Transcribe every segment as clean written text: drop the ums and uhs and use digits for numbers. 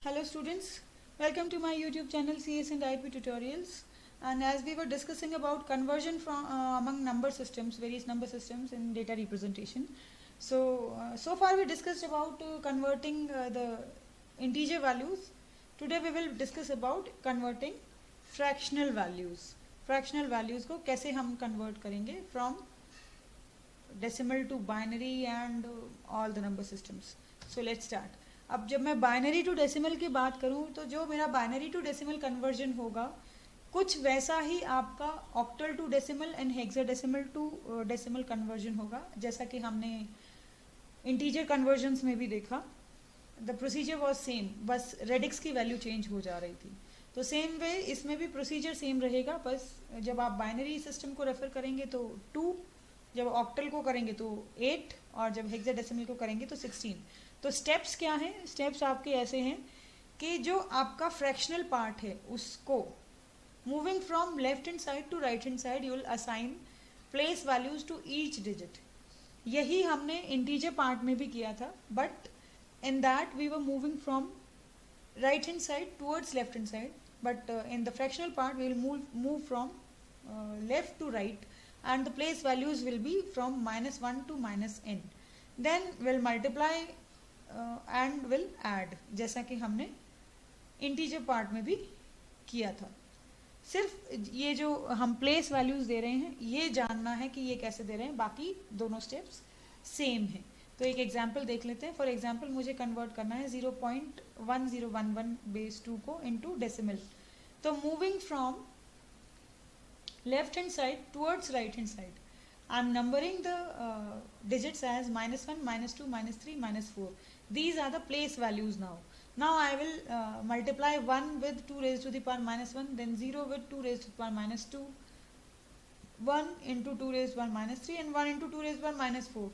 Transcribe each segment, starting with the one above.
Hello students, welcome to my YouTube channel CS and IP Tutorials. And as we were discussing about conversion from among number systems, various number systems in data representation. So far we discussed about converting the integer values. Today we will discuss about converting fractional values. Fractional values को कैसे हम convert करेंगे from decimal to binary and all the number systems. So let's start. अब जब मैं binary to decimal की बात करूं तो जो मेरा बाइनरी टू डेसिमल कन्वर्जन होगा कुछ वैसा ही आपका octal to decimal and hexadecimal to decimal conversion होगा, जैसा कि हमने इंटीजर कन्वर्जन्स में भी देखा. द प्रोसीजर वाज सेम, बस रेडिक्स की वैल्यू चेंज हो जा रही थी. तो सेम वे इसमें भी प्रोसीजर सेम रहेगा, बस जब आप बाइनरी सिस्टम को रेफर करेंगे तो 2, जब ऑक्टल को करेंगे तो 8 और जब हेक्साडेसिमल को करेंगे तो 16. तो स्टेप्स क्या हैं? स्टेप्स आपके ऐसे हैं कि जो आपका फ्रैक्शनल पार्ट है उसको moving from left hand side to right hand side you will assign place values to each digit. यही हमने इंटीजर पार्ट में भी किया था, but in that we were moving from right hand side towards left hand side, but in the fractional part we will move from left to right and the place values will be from -1 to -n. Then we'll multiply and will add, जैसा कि हमने integer part में भी किया था. सिर्फ ये जो हम प्लेस वैल्यूज दे रहे हैं ये जानना है कि ये कैसे दे रहे हैं, बाकी दोनों स्टेप्स सेम है. तो एक एग्जांपल देख लेते हैं. फॉर एग्जांपल मुझे कन्वर्ट करना है 0.1011 बेस 2 को इनटू डेसिमल. तो moving from left hand side towards right hand side, I am numbering the digits as -1, -2, -3, -4. These are the place values now. Now I will multiply 1 with 2 raised to the power -1, then 0 with 2 raised to the power -2, 1 into 2 raised to the power -3 and 1 into 2 raised to the power -4.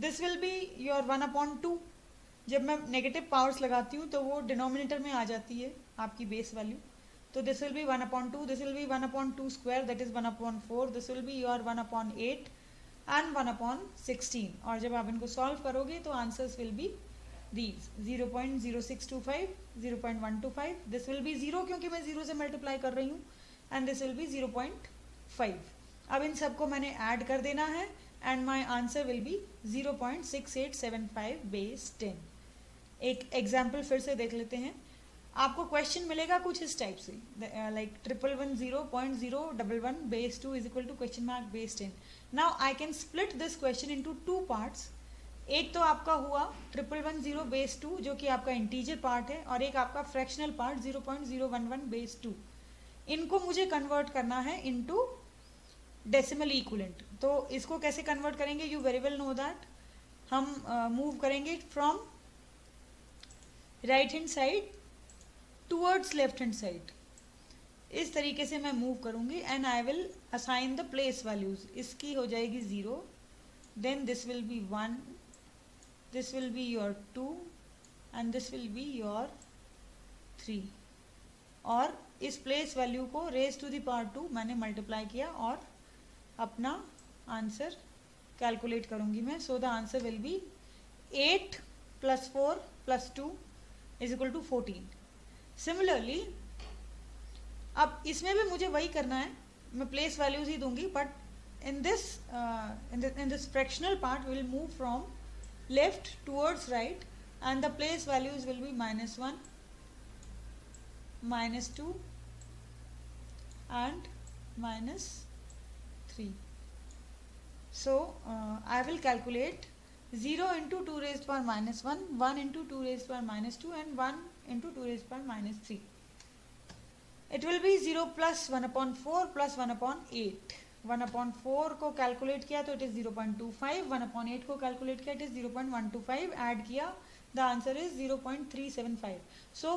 This will be your 1/2. जब मैं negative powers लगाती हूँ तो वो denominator में आ जाती है आपकी बेस वैल्यू. तो this will B 1/2, this will B 1/2 square, that is 1/4, this will be your 1/8 and 1/16. और जब आप इनको सॉल्व करोगे तो answers will be these 0.0625, 0.125. This will B 0 क्योंकि मैं 0 से मल्टीप्लाई कर रही हूँ, एंड दिस विल बी 0.5. अब इन सबको मैंने ऐड कर देना है and my answer will B 0.6875 base 10. एक एग्जाम्पल फिर से देख लेते हैं. आपको क्वेश्चन मिलेगा कुछ इस टाइप से, like 111.0.011 base 2 is equal to question mark base 10. Now I can split this question into 2 parts. एक तो आपका हुआ 111 बेस 2 जो कि आपका इंटीजर पार्ट है, और एक आपका फ्रैक्शनल पार्ट 0.011 बेस 2. इनको मुझे कन्वर्ट करना है इनटू डेसिमल इक्विवेलेंट. तो इसको कैसे कन्वर्ट करेंगे? You very well know that. हम मूव करेंगे from right hand side towards left hand side. इस तरीके से मैं मूव करूंगी and I will assign the place values. इसकी हो जाएगी 0, then this will be 1, this will be your 2 and this will be your 3. और इस प्लेस वैल्यू को रेज टू द पावर 2 मैंने मल्टीप्लाई किया और अपना आंसर कैलकुलेट करूंगी मैं. So the answer will be 8 + 4 + 2 is equal to 14. Similarly अब इसमें भी मुझे वही करना है, मैं प्लेस वैल्यूज ही दूंगी, but in this fractional part will move from left towards right and the place values will be -1, -2 and -3. So I will calculate 0 into 2 raised to the power -1, 1 into 2 raised to the power -2 and 1 into 2 raised to the power -3. It will be 0 plus 1/4 plus 1/8. 1/4 को calculate किया तो it is 0.25, 1/8 को calculate किया it is 0.125, add किया the answer is 0.375. So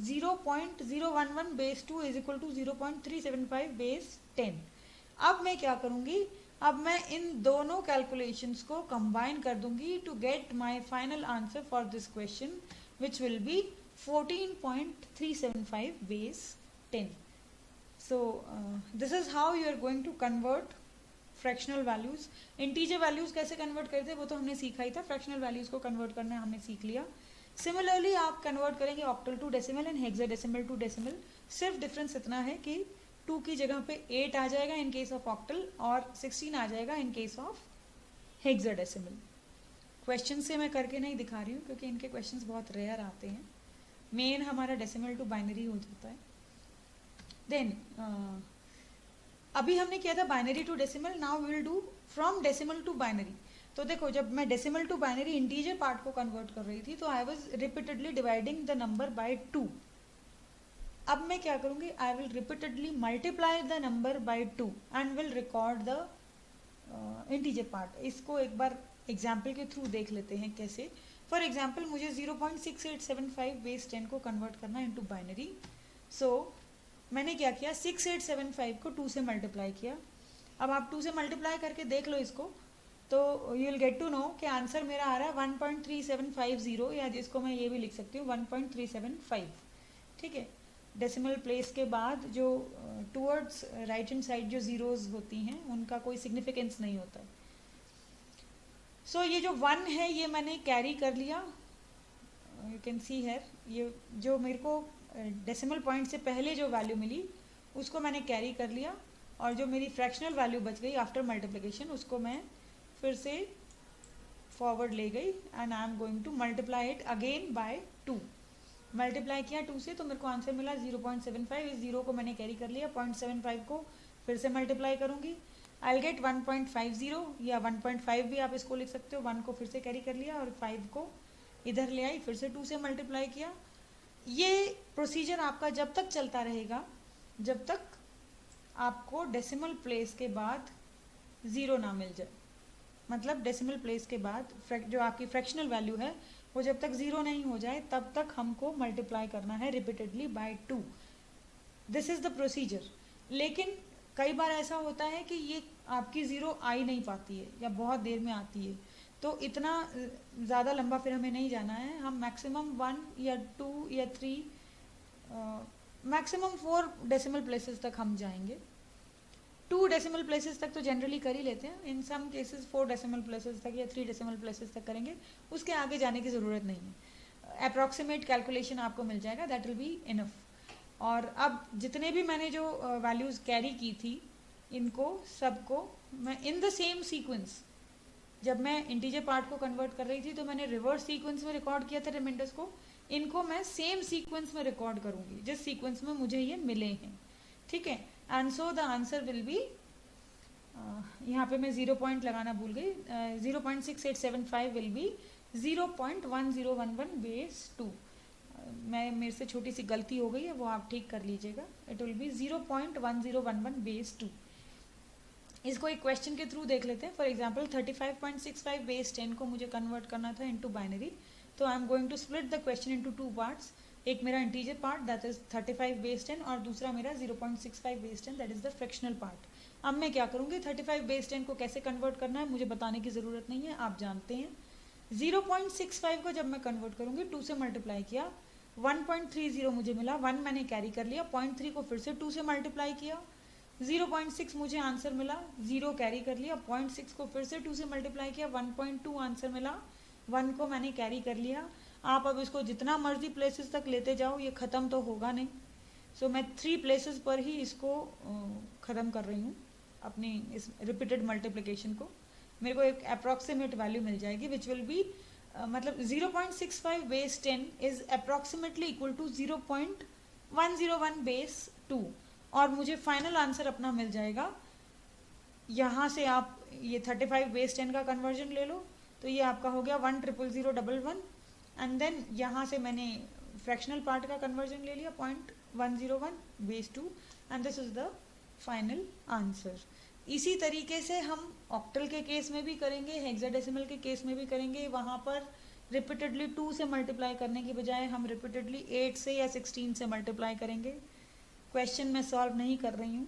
0.011 base 2 is equal to 0.375 base 10. अब मैं क्या करूंगी? अब मैं इन दोनों कैलकुलेशंस को कंबाइन कर दूंगी to get my final answer for this question, which will be 14.375 base 10. So this is how you are going to convert fractional values. Integer values कैसे convert करते हैं वो तो हमने सीखा ही था. fractional values को convert करना हमने सीख लिया. सिमिलरली आप कन्वर्ट करेंगे octal to decimal and hexadecimal to decimal. सिर्फ डिफरेंस इतना है कि 2 की जगह पे 8 आ जाएगा इन केस ऑफ ऑक्टल और 16 आ जाएगा in case of hexadecimal. Question से मैं करके नहीं दिखा रही हूँ क्योंकि इनके क्वेश्चंस बहुत रेयर आते हैं। मेन हमारा डेसिमल टू बाइनरी हो जाता है। देन अभी हमने किया था binary to decimal, now we will do from decimal to binary. तो देखो, जब मैं decimal to binary integer part को कन्वर्ट कर रही थी तो I was repeatedly dividing the number by 2। अब मैं क्या करूँगी, I will repeatedly multiply the number by 2 and will record the integer part. इसको एक बार एग्जाम्पल के थ्रू देख लेते हैं कैसे। फॉर एग्जाम्पल मुझे 0.6875 बेस 10 को कन्वर्ट करना इनटू बाइनरी। सो मैंने क्या किया, 6875 को 2 से मल्टीप्लाई किया। अब आप 2 से मल्टीप्लाई करके देख लो इसको, तो you will get to know कि आंसर मेरा आ रहा है 1.3750, या जिसको मैं ये भी लिख सकती हूँ 1.375। ठीक है, डेसिमल प्लेस के बाद जो टूवर्ड्स राइट हैंड साइड जो जीरोज होती हैं उनका कोई सिग्निफिकेंस नहीं होता है। सो ये जो 1 है ये मैंने कैरी कर लिया, यू कैन सी हेयर। ये जो मेरे को डेसिमल पॉइंट से पहले जो वैल्यू मिली उसको मैंने कैरी कर लिया, और जो मेरी फ्रैक्शनल वैल्यू बच गई आफ्टर मल्टीप्लिकेशन उसको मैं फिर से फॉरवर्ड ले गई and I am going to multiply it again by 2। Multiply किया 2 से तो मेरे को आंसर मिला 0.75। इस 0 को मैंने कैरी कर लिया, 0.75 को फिर से मल्टीप्लाई करूंगी, आई विल गेट 1.50 या 1.5 भी आप इसको लिख सकते हो। 1 को फिर से कैरी कर लिया और 5 को इधर ले आई, फिर से 2 से मल्टीप्लाई किया। ये प्रोसीजर आपका जब तक चलता रहेगा जब तक आपको डेसिमल प्लेस के बाद 0 ना मिल जाए। मतलब डेसिमल प्लेस के बाद जो आपकी फ्रैक्शनल वैल्यू है वो जब तक 0 नहीं हो जाए तब तक हमको मल्टीप्लाई करना है repeatedly by 2। This is the procedure. लेकिन कई बार ऐसा होता है कि ये आपकी 0 आ ही नहीं पाती है या बहुत देर में आती है, तो इतना ज़्यादा लंबा फिर हमें नहीं जाना है। हम मैक्सिमम 1 या 2 या 3 मैक्सिमम 4 डेसिमल प्लेसेस तक हम जाएंगे। 2 डेसिमल प्लेसेस तक तो जनरली कर ही लेते हैं, इन सम केसेस 4 डेसिमल प्लेसेस तक या 3 डेसिमल प्लेसेस तक करेंगे, उसके आगे जाने की ज़रूरत नहीं है। अप्रॉक्सीमेट कैलकुलेशन आपको मिल जाएगा, दैट विल बी इनफ। और अब जितने भी मैंने जो वैल्यूज़ कैरी की थी इनको सबको मैं इन द सेम सीक्वेंस, जब मैं इंटीजर पार्ट को कन्वर्ट कर रही थी तो मैंने रिवर्स सीक्वेंस में रिकॉर्ड किया था रिमाइंडर्स को, इनको मैं सेम सीक्वेंस में रिकॉर्ड करूंगी जिस सीक्वेंस में मुझे ये मिले हैं। ठीक है, and so the answer will B, यहाँ पे मैं 0 पॉइंट लगाना भूल गई, 0.6875 विल बी 0.1011 बेस 2। मेरे से छोटी सी गलती हो गई है, वो आप ठीक कर लीजिएगा। It will be 0.1011 base 2। इसको एक क्वेश्चन के थ्रू देख लेते हैं। फॉर एग्जाम्पल 35.65 बेस 10 को मुझे कन्वर्ट करना था इनटू बाइनरी, तो I am going to split the question into 2 parts. एक मेरा integer part that is 35 base 10 और दूसरा मेरा 0.65 base 10 that is the fractional part. अब मैं क्या करूँगी, 35 बेस 10 को कैसे कन्वर्ट करना है मुझे बताने की ज़रूरत नहीं है, आप जानते हैं। 0.65 को जब मैं कन्वर्ट करूँगी 2 से मल्टीप्लाई किया, 1.30 मुझे मिला, 1 मैंने कैरी कर लिया, 0.3 को फिर से 2 से मल्टीप्लाई किया, 0.6 मुझे आंसर मिला, 0 कैरी कर लिया, 0.6 को फिर से 2 से मल्टीप्लाई किया, 1.2 आंसर मिला, 1 को मैंने कैरी कर लिया। आप अब इसको जितना मर्जी प्लेसेस तक लेते जाओ, ये ख़त्म तो होगा नहीं। सो मैं 3 प्लेसेस पर ही इसको ख़त्म कर रही हूँ अपनी इस रिपीटेड मल्टीप्लिकेशन को। मेरे को एक अप्रॉक्सीमेट वैल्यू मिल जाएगी विच विल बी मतलब 0.65 base 10 is approximately equal to 0.101 base 2, और मुझे फाइनल आंसर अपना मिल जाएगा। यहाँ से आप ये 35 बेस 10 का कन्वर्जन ले लो तो ये आपका हो गया 1,000,011, एंड देन यहाँ से मैंने फ्रैक्शनल पार्ट का कन्वर्जन ले लिया 0.101 base 2, and this is the final answer. इसी तरीके से हम ऑक्टल के केस में भी करेंगे, हेक्साडेसिमल के केस में भी करेंगे। वहाँ पर रिपीटेडली 2 से मल्टीप्लाई करने की बजाय हम रिपीटेडली 8 से या 16 से मल्टीप्लाई करेंगे। क्वेश्चन मैं सॉल्व नहीं कर रही हूँ।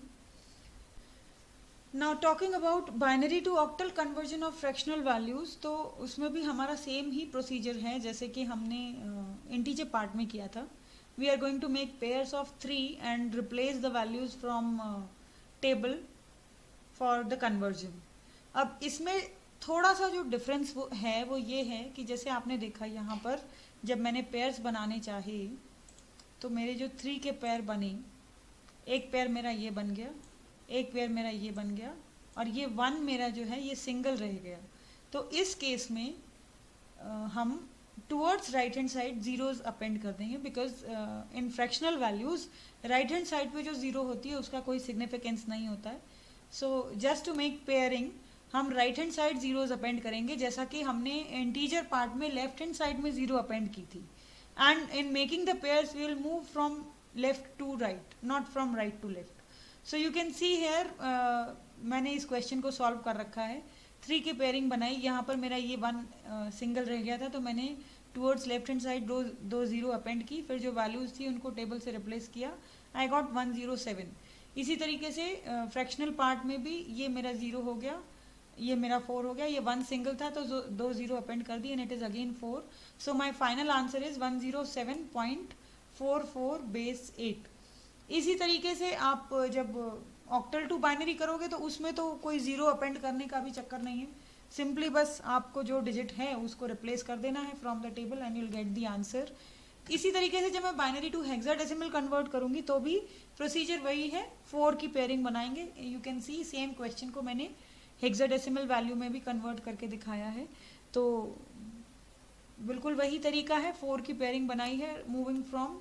Now talking about binary to octal conversion of fractional values, तो उसमें भी हमारा सेम ही प्रोसीजर है जैसे कि हमने इंटीजर पार्ट में किया था। We are going to make pairs of 3 and replace the values from table for the conversion. अब इसमें थोड़ा सा जो डिफरेंस वो है ये है कि जैसे आपने देखा यहाँ पर जब मैंने पेयर्स बनाने चाहे तो मेरे जो 3 के पेयर बने, एक पेयर मेरा ये बन गया, एक पेयर मेरा ये बन गया, और ये 1 मेरा जो है ये सिंगल रह गया। तो इस केस में हम towards right hand side zeros append कर देंगे, because in fractional values right hand side पे जो जीरो होती है उसका कोई सिग्निफिकेंस नहीं होता है। So just to make pairing हम right hand side zeros append करेंगे, जैसा कि हमने इंटीजर पार्ट में लेफ्ट हैंड साइड में जीरो अपेंड की थी। And in making the pairs we will move from left to right, not from right to left. So you can see here मैंने इस क्वेश्चन को सॉल्व कर रखा है। 3 की पेयरिंग बनाई, यहाँ पर मेरा ये 1 सिंगल रह गया था, तो मैंने टूवर्ड्स लेफ्ट हैंड साइड दो जीरो अपेंड की, फिर जो वैल्यूज थी उनको टेबल से रिप्लेस किया, आई गॉट 107। इसी तरीके से फ्रैक्शनल पार्ट में भी ये मेरा 0 हो गया, ये मेरा 4 हो गया, ये 1 सिंगल था तो 2 जीरो अपेंड कर दी and it is again 4। So my final answer is 107.44 base 8। इसी तरीके से आप जब ऑक्टल टू बाइनरी करोगे तो उसमें तो कोई जीरो अपेंड करने का भी चक्कर नहीं है, सिंपली बस आपको जो डिजिट है उसको रिप्लेस कर देना है from the table and you will get the answer. इसी तरीके से जब मैं बाइनरी टू हेक्साडेसिमल कन्वर्ट करूंगी तो भी प्रोसीजर वही है, 4 की पेयरिंग बनाएंगे। You can C same question को मैंने हेक्साडेसिमल वैल्यू में भी कन्वर्ट करके दिखाया है, तो बिल्कुल वही तरीका है। 4 की पेयरिंग बनाई है moving from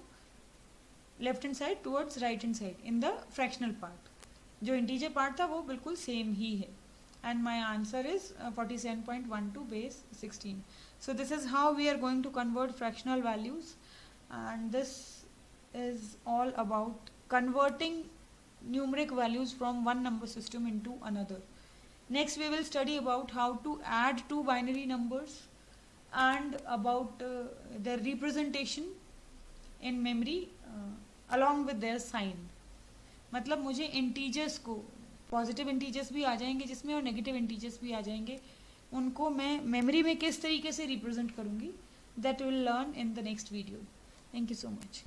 left hand side towards right hand side in the fractional part. जो इंटीजर पार्ट था वो बिल्कुल सेम ही है, and my answer is 47.12 base 16. So this is how we are going to convert fractional values, and this is all about converting numeric values from one number system into another. Next we will study about how to add two binary numbers and about their representation in memory along with their sign. मतलब मुझे integers को, positive integers भी आ जाएंगे जिसमें और negative integers भी आ जाएंगे, उनको मैं मेमोरी में किस तरीके से रिप्रेजेंट करूंगी, that will learn in the next video. Thank you so much.